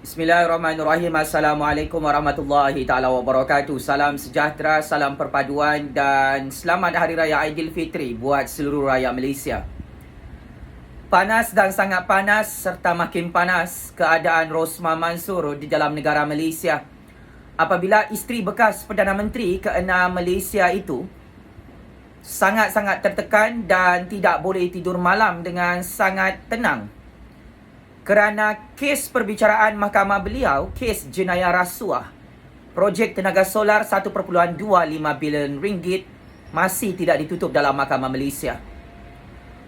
Bismillahirrahmanirrahim. Assalamualaikum warahmatullahi taala wabarakatuh. Salam sejahtera, salam perpaduan dan selamat Hari Raya Aidilfitri buat seluruh rakyat Malaysia. Panas dan sangat panas serta makin panas keadaan Rosmah Mansor di dalam negara Malaysia. Apabila isteri bekas Perdana Menteri ke-6 Malaysia itu sangat-sangat tertekan dan tidak boleh tidur malam dengan sangat tenang kerana kes perbicaraan mahkamah beliau, kes jenayah rasuah projek tenaga solar 1.25 bilion ringgit masih tidak ditutup dalam mahkamah Malaysia.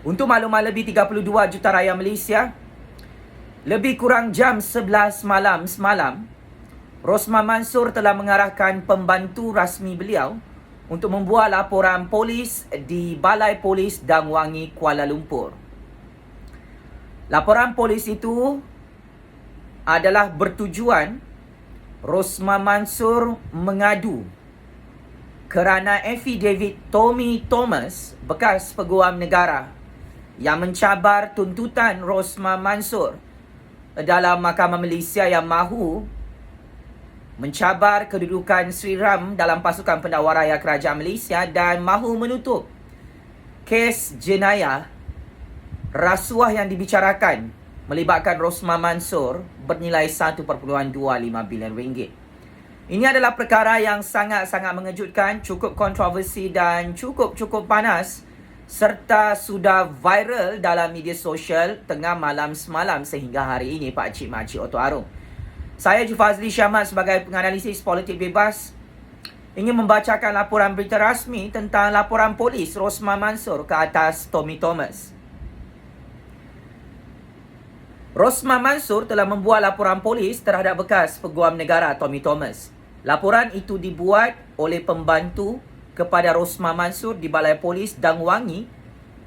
Untuk makluman lebih 32 juta rakyat Malaysia, lebih kurang jam 11 malam semalam, Rosmah Mansor telah mengarahkan pembantu rasmi beliau untuk membuat laporan polis di Balai Polis Dang Wangi, Kuala Lumpur. Laporan polis itu adalah bertujuan Rosmah Mansor mengadu kerana affidavit Tommy Thomas, bekas peguam negara, yang mencabar tuntutan Rosmah Mansor dalam Mahkamah Malaysia yang mahu mencabar kedudukan Sri Ram dalam pasukan pendakwa raya kerajaan Malaysia dan mahu menutup kes jenayah rasuah yang dibicarakan melibatkan Rosmah Mansor bernilai 1.25 bilion ringgit. Ini adalah perkara yang sangat-sangat mengejutkan, cukup kontroversi dan cukup panas serta sudah viral dalam media sosial tengah malam semalam sehingga hari ini Pak Cik Makcik Otto Arung. Saya Jufazli Syahmat sebagai penganalisis politik bebas ingin membacakan laporan berita rasmi tentang laporan polis Rosmah Mansor ke atas Tommy Thomas. Rosmah Mansor telah membuat laporan polis terhadap bekas peguam negara Tommy Thomas. Laporan itu dibuat oleh pembantu kepada Rosmah Mansor di Balai Polis Dang Wangi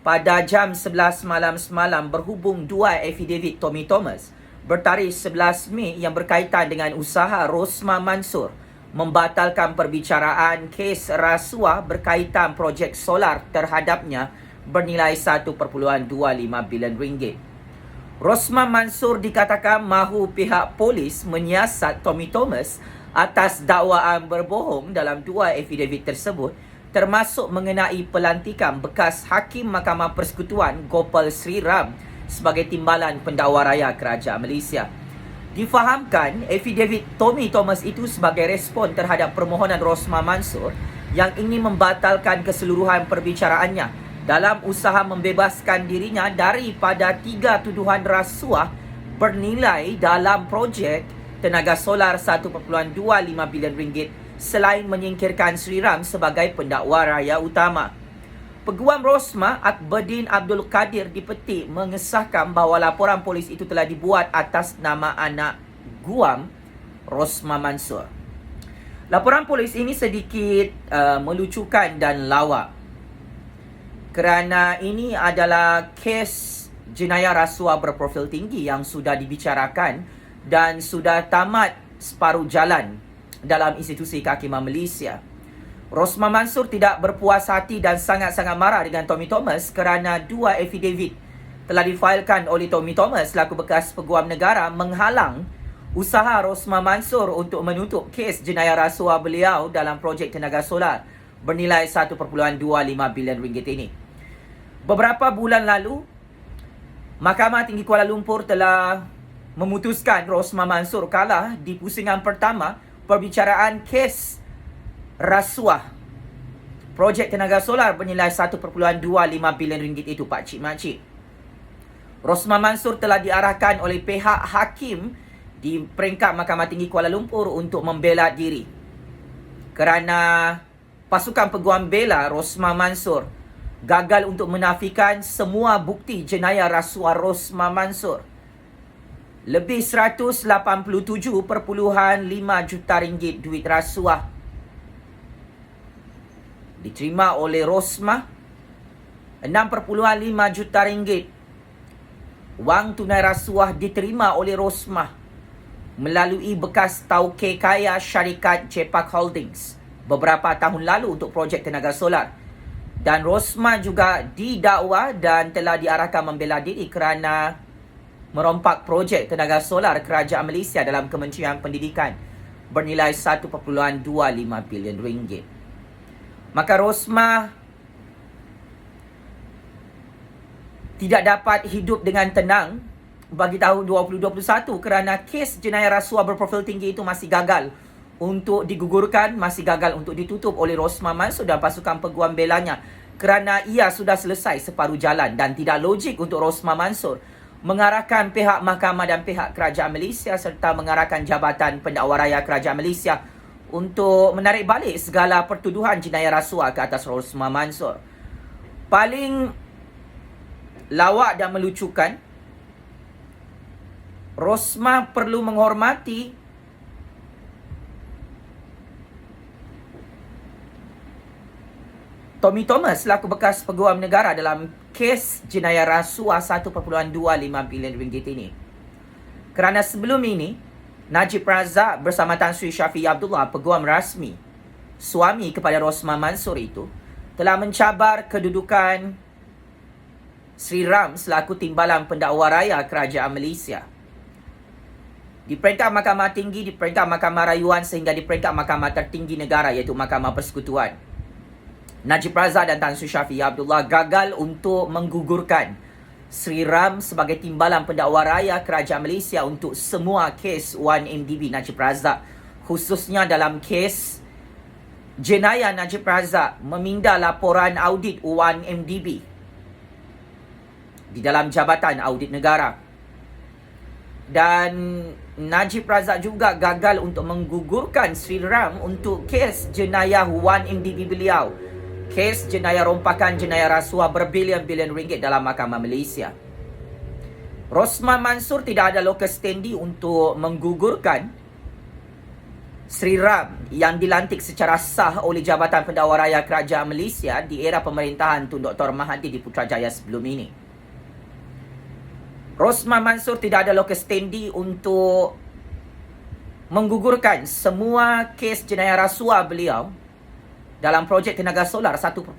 pada jam 11 malam semalam berhubung dua affidavit Tommy Thomas bertarikh 11 Mei yang berkaitan dengan usaha Rosmah Mansor membatalkan perbicaraan kes rasuah berkaitan projek solar terhadapnya bernilai 1.25 bilion ringgit. Rosmah Mansor dikatakan mahu pihak polis menyiasat Tommy Thomas atas dakwaan berbohong dalam dua affidavit tersebut, termasuk mengenai pelantikan bekas Hakim Mahkamah Persekutuan Gopal Sri Ram sebagai timbalan pendakwa raya kerajaan Malaysia. Difahamkan affidavit Tommy Thomas itu sebagai respon terhadap permohonan Rosmah Mansor yang ingin membatalkan keseluruhan perbicaraannya dalam usaha membebaskan dirinya daripada 3 tuduhan rasuah bernilai dalam projek tenaga solar 1.25 bilion ringgit selain menyingkirkan Sri Ram sebagai pendakwa raya utama. Peguam Rosmah Akberdin Abdul Kadir dipetik mengesahkan bahawa laporan polis itu telah dibuat atas nama anak guam Rosmah Mansor. Laporan polis ini sedikit melucukan dan lawak kerana ini adalah kes jenayah rasuah berprofil tinggi yang sudah dibicarakan dan sudah tamat separuh jalan dalam institusi kehakiman Malaysia. Rosmah Mansor tidak berpuas hati dan sangat-sangat marah dengan Tommy Thomas kerana dua affidavit telah difailkan oleh Tommy Thomas selaku bekas peguam negara menghalang usaha Rosmah Mansor untuk menutup kes jenayah rasuah beliau dalam projek tenaga solar bernilai 1.25 bilion ringgit ini. Beberapa bulan lalu, Mahkamah Tinggi Kuala Lumpur telah memutuskan Rosmah Mansor kalah di pusingan pertama perbicaraan kes rasuah projek tenaga solar bernilai 1.25 bilion ringgit itu Pak Cik Makcik. Rosmah Mansor telah diarahkan oleh pihak hakim di peringkat Mahkamah Tinggi Kuala Lumpur untuk membela diri kerana pasukan peguam bela Rosmah Mansor gagal untuk menafikan semua bukti jenayah rasuah Rosmah Mansor. Lebih 187.5 juta ringgit duit rasuah diterima oleh Rosmah, 6.5 juta ringgit wang tunai rasuah diterima oleh Rosmah melalui bekas tauke kaya syarikat Jepak Holdings beberapa tahun lalu untuk projek tenaga solar. Dan Rosmah juga didakwa dan telah diarahkan membela diri kerana merompak projek tenaga solar kerajaan Malaysia dalam Kementerian Pendidikan bernilai 1.25 bilion ringgit. Maka Rosmah tidak dapat hidup dengan tenang bagi tahun 2021 kerana kes jenayah rasuah berprofil tinggi itu masih gagal untuk digugurkan, masih gagal untuk ditutup oleh Rosmah Mansor dan pasukan peguam belanya kerana ia sudah selesai separuh jalan dan tidak logik untuk Rosmah Mansor mengarahkan pihak mahkamah dan pihak kerajaan Malaysia serta mengarahkan Jabatan Pendakwa Raya Kerajaan Malaysia untuk menarik balik segala pertuduhan jenayah rasuah ke atas Rosmah Mansor. Paling lawak dan melucukan, Rosmah perlu menghormati Tommy Thomas selaku bekas peguam negara dalam kes jenayah rasuah 1.25 bilion ringgit ini. Kerana sebelum ini, Najib Razak bersama Tan Sri Syafiee Abdullah, peguam rasmi, suami kepada Rosmah Mansor itu, telah mencabar kedudukan Sri Ram selaku Timbalan Pendakwa Raya Kerajaan Malaysia. Di peringkat Mahkamah Tinggi, di peringkat Mahkamah Rayuan sehingga di peringkat Mahkamah Tertinggi Negara iaitu Mahkamah Persekutuan. Najib Razak dan Tan Sri Syafiee Abdullah gagal untuk menggugurkan Sri Ram sebagai Timbalan Pendakwa Raya Kerajaan Malaysia untuk semua kes 1MDB Najib Razak, khususnya dalam kes jenayah Najib Razak meminda laporan audit 1MDB di dalam Jabatan Audit Negara. Dan Najib Razak juga gagal untuk menggugurkan Sri Ram untuk kes jenayah 1MDB beliau, kes jenayah rompakan jenayah rasuah berbilion-bilion ringgit dalam Mahkamah Malaysia. Rosmah Mansor tidak ada locus standi untuk menggugurkan Sri Ram yang dilantik secara sah oleh Jabatan Pendakwa Raya Kerajaan Malaysia di era pemerintahan Tun Dr. Mahathir di Putrajaya sebelum ini. Rosmah Mansor tidak ada locus standi untuk menggugurkan semua kes jenayah rasuah beliau dalam projek tenaga solar 1.25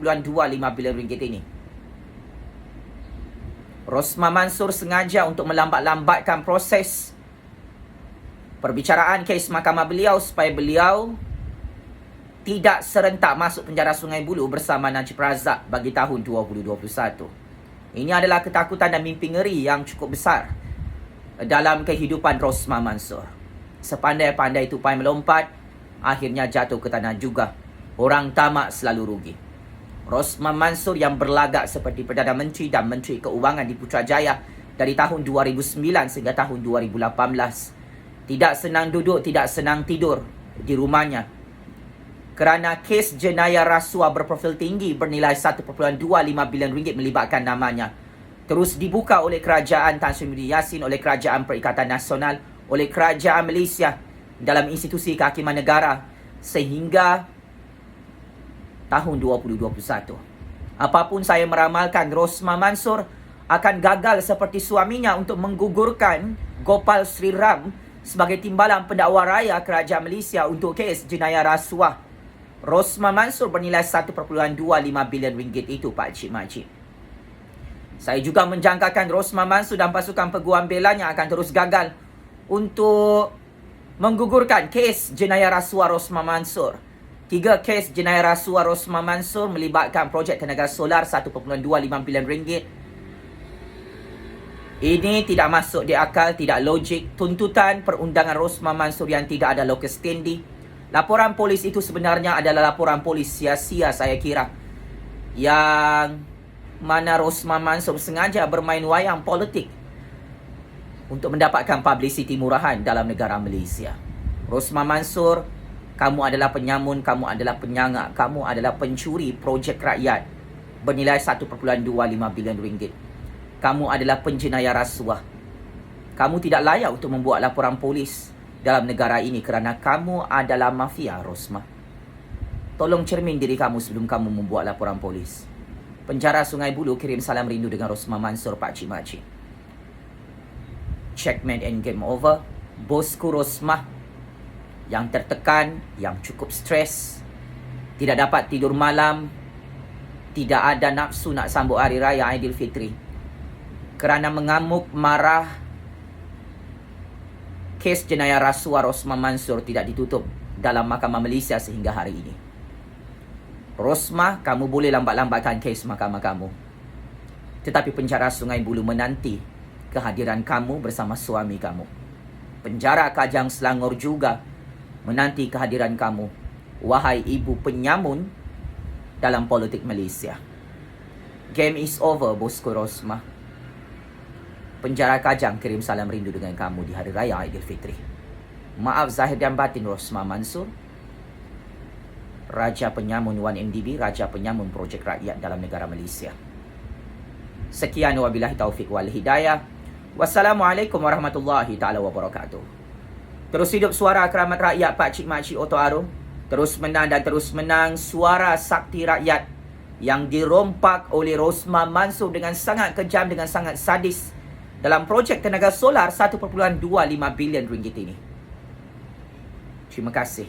bilion ringgit ini. Rosmah Mansor sengaja untuk melambat-lambatkan proses perbicaraan kes mahkamah beliau supaya beliau tidak serentak masuk penjara Sungai Buloh bersama Najib Razak bagi tahun 2021. Ini adalah ketakutan dan mimpi ngeri yang cukup besar dalam kehidupan Rosmah Mansor. Sepandai-pandai tupai melompat, akhirnya jatuh ke tanah juga. Orang tamak selalu rugi. Rosmah Mansor yang berlagak seperti Perdana Menteri dan Menteri Keuangan di Putrajaya dari tahun 2009 sehingga tahun 2018. Tidak senang duduk, tidak senang tidur di rumahnya kerana kes jenayah rasuah berprofil tinggi bernilai 1.25 bilion ringgit melibatkan namanya terus dibuka oleh Kerajaan Tan Sri Muhyiddin Yassin, oleh Kerajaan Perikatan Nasional, oleh Kerajaan Malaysia dalam institusi kehakiman negara sehingga tahun 2021. Apapun saya meramalkan, Rosmah Mansor akan gagal seperti suaminya untuk menggugurkan Gopal Sri Ram sebagai Timbalan Pendakwa Raya Kerajaan Malaysia untuk kes jenayah rasuah. Rosmah Mansor bernilai 1.25 bilion ringgit itu, Pak Cik Makcik. Saya juga menjangkakan Rosmah Mansor dan pasukan peguam belanya akan terus gagal untuk menggugurkan kes jenayah rasuah Rosmah Mansor. 3 kes jenayah rasuah Rosmah Mansor melibatkan projek tenaga solar 1.25 bilion ringgit. Ini tidak masuk di akal, tidak logik. Tuntutan perundangan Rosmah Mansor yang tidak ada locus standi. Laporan polis itu sebenarnya adalah laporan polis sia-sia saya kira. Yang mana Rosmah Mansor sengaja bermain wayang politik untuk mendapatkan publicity murahan dalam negara Malaysia. Rosmah Mansor, kamu adalah penyamun, kamu adalah penyangak, kamu adalah pencuri projek rakyat bernilai 1.25 bilion ringgit. Kamu adalah penjenayah rasuah. Kamu tidak layak untuk membuat laporan polis dalam negara ini kerana kamu adalah mafia, Rosmah. Tolong cermin diri kamu sebelum kamu membuat laporan polis. Penjara Sungai Buloh kirim salam rindu dengan Rosmah Mansor, Pak Cik Makcik. Checkmate and game over. Bosku Rosmah yang tertekan, yang cukup stres, tidak dapat tidur malam, tidak ada nafsu nak sambut Hari Raya Aidilfitri kerana mengamuk, marah kes jenayah rasuah Rosman Mansor tidak ditutup dalam Mahkamah Malaysia sehingga hari ini. Rosmah, kamu boleh lambat-lambatkan kes mahkamah kamu. Tetapi penjara Sungai Buloh menanti kehadiran kamu bersama suami kamu. Penjara Kajang Selangor juga menanti kehadiran kamu, wahai ibu penyamun dalam politik Malaysia. Game is over, bosku Rosmah. Penjara Kajang kirim salam rindu dengan kamu di Hari Raya Aidilfitri. Maaf zahir dan batin Rosmah Mansor, Raja Penyamun 1MDB, Raja Penyamun Projek Rakyat dalam negara Malaysia. Sekian wabillahi taufiq wal hidayah. Wassalamualaikum warahmatullahi taala wabarakatuh. Terus hidup suara keramat rakyat Pakcik Makcik Oto Arum. Terus menang dan terus menang suara sakti rakyat yang dirompak oleh Rosmah Mansor dengan sangat kejam, dengan sangat sadis dalam projek tenaga solar 1.25 bilion ringgit ini. Terima kasih.